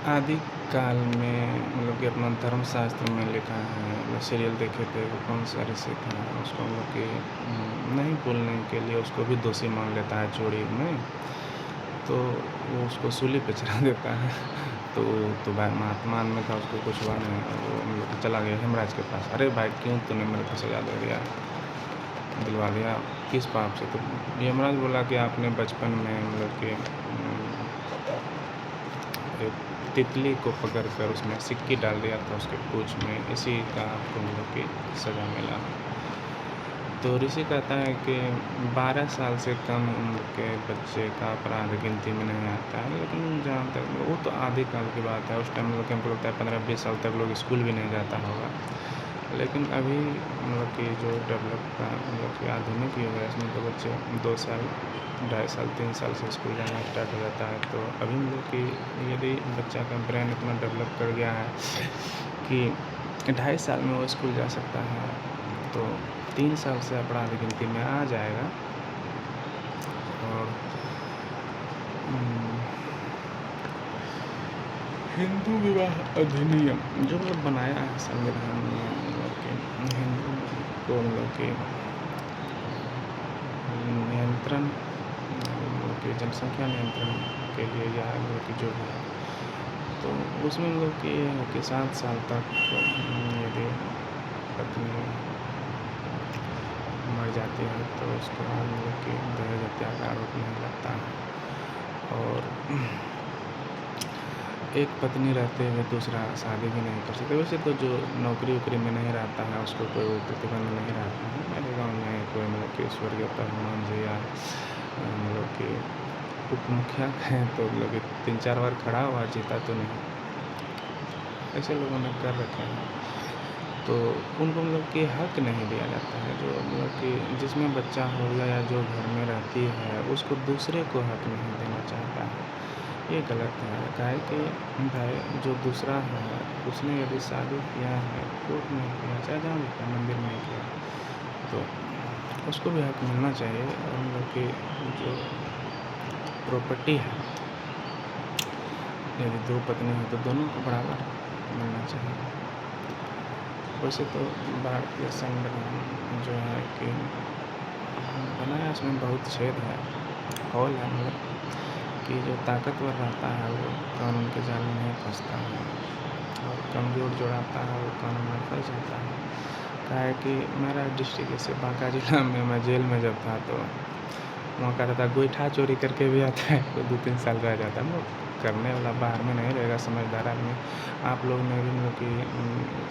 आदि काल में मतलब कि अपना धर्मशास्त्र में लिखा है, मतलब सीरियल देखे थे वो कौन सा ऋषि था, उसको हम लोग कि नहीं बोलने के लिए उसको भी दोषी मान लेता है चोरी में, तो वो उसको सूली पे चढ़ा देता है। तो भाई महात्मा में था, उसको कुछ हुआ नहीं, वो मतलब कि चला गया हेमराज के पास। अरे भाई क्यों तूने मेरे को सजा दे दिया, दिलवा दिया, किस पाप से? तो यमराज बोला कि आपने बचपन में मतलब कि एक तितली को पकड़ कर उसमें सिक्की डाल दिया था उसके पूँछ में, इसी का आपको मतलब कि सज़ा मिला। तो ऋषि कहता है कि 12 साल से कम उम्र के बच्चे का अपराध गिनती में नहीं आता है, लेकिन जहाँ तक वो तो आदिकाल की बात है, उस टाइम मतलब कि हमको लगता है 15-20 साल तक लोग स्कूल भी नहीं जाता होगा। लेकिन अभी मतलब कि जो डेवलप का मतलब कि आधुनिक युग है, इसमें तो बच्चे 2 साल, 2.5 साल, 3 साल से स्कूल जाना स्टार्ट हो जाता है। तो अभी मतलब कि यदि बच्चा का ब्रेन इतना डेवलप कर गया है कि 2.5 साल में वो स्कूल जा सकता है, तो 3 साल से अपराध गिनती में आ जाएगा। और हिंदू विवाह अधिनियम जो मतलब बनाया है संविधान में, मतलब कि हिंदू को मतलब कि नियंत्रण, मतलब कि जनसंख्या नियंत्रण के लिए, या मतलब कि जो भी है, तो उसमें मतलब कि ये है कि 7 साल तक यदि पत्नी मर जाती है तो उसके बाद मतलब कि दहेज हत्या का आरोप नहीं लगता है। और एक पत्नी रहते हुए दूसरा शादी भी नहीं कर सकते। वैसे तो जो नौकरी वोकरी में नहीं रहता है उसको कोई वो प्रतिबंध नहीं रहता है। मेरे गाँव में कोई मतलब कि स्वर्गीय प्रधान जी या मतलब कि उप मुखिया हैं तो मतलब कि 3-4 बार खड़ा हुआ, जीता तो नहीं, ऐसे लोगों ने कर रखे हैं। तो उनको मतलब कि हक नहीं दिया जाता है, जो मतलब कि जिसमें बच्चा होगा या जो घर में रहती है उसको दूसरे को हक नहीं देना चाहता है, ये गलत है। काहे कि भाई जो दूसरा है उसने यदि शादी किया है, कोर्ट में किया, चाहे जहाँ भी किया, मंदिर में किया, तो उसको भी हक मिलना चाहिए। और मतलब कि जो प्रॉपर्टी है, यदि 2 पत्नी है तो दोनों को बराबर मिलना चाहिए। वैसे तो भारतीय संविधान जो है कि बनाया, उसमें बहुत छेद है, हॉल है, मतलब कि जो ताकतवर रहता है वो कानून के जाल में नहीं फँसता है, और कमज़ोर जो रहता है वो कानून में फँस जाता है। क्या है कि मेरा डिस्ट्रिक्ट जैसे बांका जिला में, मैं जेल में जब था तो वहाँ का रहता गोईठा चोरी करके भी आता है तो 2-3 साल रह जाता है। मतलब करने वाला बाहर में नहीं रहेगा, समझदार आदमी। आप लोग ने भी मतलब कि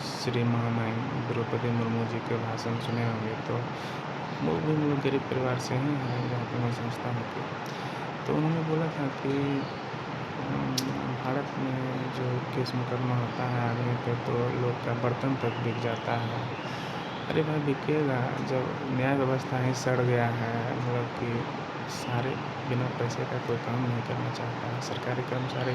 श्री महामहिम द्रौपदी मुर्मू जी के भाषण सुने होंगे, तो वो भी मतलब गरीब परिवार से ही हैं, जहाँ पे मैं समझता हूँ कि तो उन्होंने बोला था कि भारत में जो केस मुकदमा होता है आदमी पे, तो लोग का बर्तन तक बिक जाता है। अरे भाई बिकेगा जब न्याय व्यवस्था ही सड़ गया है, मतलब कि सारे बिना पैसे का कोई काम नहीं करना चाहता है। सरकारी कर्मचारी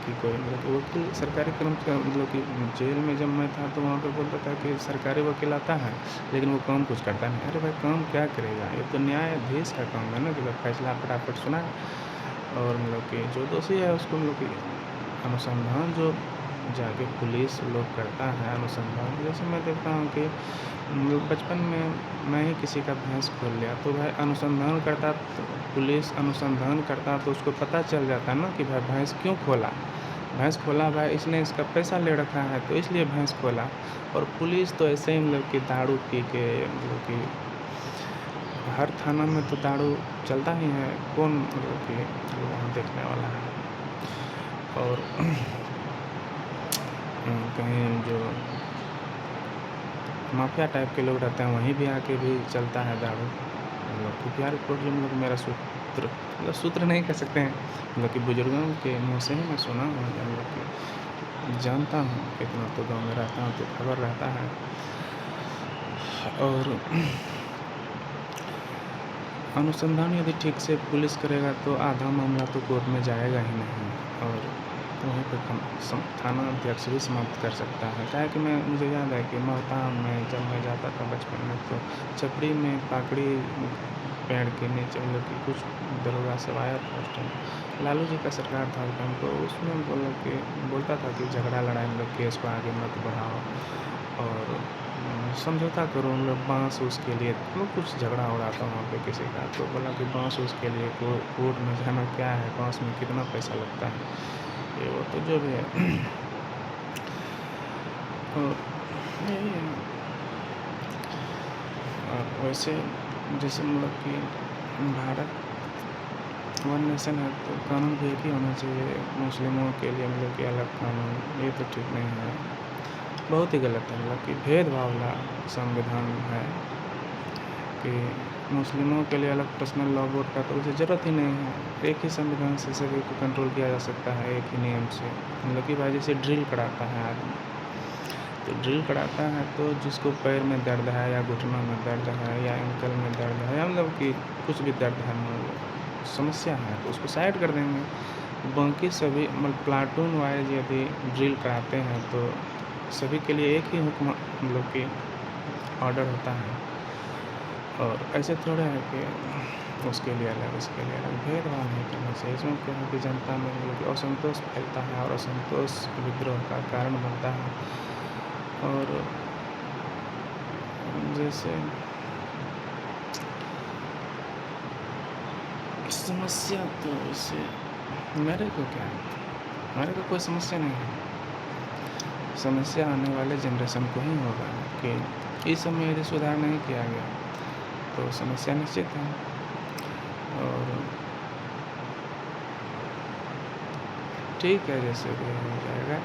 की कोई मतलब कि वकील, सरकारी कर्मचारी मतलब कि जेल में जब मैं था तो वहाँ पे बोलता था कि सरकारी वकील आता है लेकिन वो काम कुछ करता नहीं। अरे भाई काम क्या करेगा, ये तो न्यायाधीश का काम है ना कि भाई फैसला फटाफट सुनाए, और मतलब कि जो दोषी है उसको मतलब कि अनुसंधान जो जाके पुलिस लोग करता है अनुसंधान। जैसे मैं देखता हूँ कि मतलब बचपन में मैं ही किसी का भैंस खोल लिया तो भाई अनुसंधान करता, तो पुलिस अनुसंधान करता तो उसको पता चल जाता ना कि भाई भैंस क्यों खोला, भैंस खोला भाई इसने इसका पैसा ले रखा है तो इसलिए भैंस खोला। और पुलिस तो ऐसे ही मतलब कि दारू पी के मतलब कि हर थाना में तो दारू चलता ही है, कौन मतलब कि वहाँ देखने वाला है। और कहीं जो माफिया टाइप के लोग रहते हैं वहीं भी आके भी चलता है दारू। मतलब खुफिया रिपोर्ट जो मतलब मेरा सूत्र, मतलब सूत्र नहीं कह सकते हैं, मतलब कि बुजुर्गों के मुँह से ही मैं सुना हूँ, मतलब कि जानता हूँ, इतना तो गाँव में रहता हूँ तो खबर रहता है। और अनुसंधान यदि ठीक से पुलिस करेगा तो आधा मामला तो कोर्ट में जाएगा ही नहीं, और वहीं पे थाना अध्यक्ष भी समाप्त कर सकता है। क्या है कि मुझे याद है कि मोहताम में जब मैं जाता था बचपन में तो छपड़ी में पाकड़ी पेड़ के नीचे मतलब कि कुछ दरोगा सब आया था उस टाइम, लालू जी का सरकार था उस टाइम, तो उसमें मतलब कि बोलता था कि झगड़ा लड़ाई मतलब केस को आगे मत बढ़ाओ और समझौता करो, मतलब बांस उसके लिए मतलब कुछ झगड़ा हो रहा था वहाँ पे किसी का, तो बोला कि बांस उसके लिए कोर्ट में जाना क्या है, बांस में कितना पैसा लगता है, ये वो तो जो भी है। और यही है। और वैसे जैसे मतलब कि भारत वन नेशन है तो कानून भी एक ही होना चाहिए, मुस्लिमों के लिए मतलब कि अलग कानून, ये तो ठीक नहीं है, बहुत ही गलत है, मतलब कि भेदभाव वाला संविधान है कि मुस्लिमों के लिए अलग पर्सनल लॉ बोर्ड का तो उसे ज़रूरत ही नहीं है, एक ही संविधान से सभी को कंट्रोल किया जा सकता है एक ही नियम से, मतलब कि भाई जैसे ड्रिल कराता है आदमी, तो ड्रिल कराता है तो जिसको पैर में दर्द है या घुटनों में दर्द है या एंकल में दर्द है या मतलब कि कुछ भी दर्द है, मतलब समस्या है तो उसको साइड कर देंगे, बाकी सभी मतलब प्लाटून वाइज यदि ड्रिल कराते हैं तो सभी के लिए एक ही हुक्म मतलब कि ऑर्डर होता है, और ऐसे थोड़े है कि उसके लिए अलग इसके लिए अलग, भेदभाव नहीं करना चाहिए। इसमें क्या है कि जनता में मतलब कि असंतोष फैलता है और असंतोष विद्रोह का कारण बनता है। और जैसे समस्या तो इससे मेरे को क्या है, मेरे को कोई समस्या नहीं है, समस्या आने वाले जनरेशन को ही होगा कि इस समय यदि सुधार नहीं किया गया तो समस्या निश्चित है। और ठीक है, जैसे भी हो जाएगा।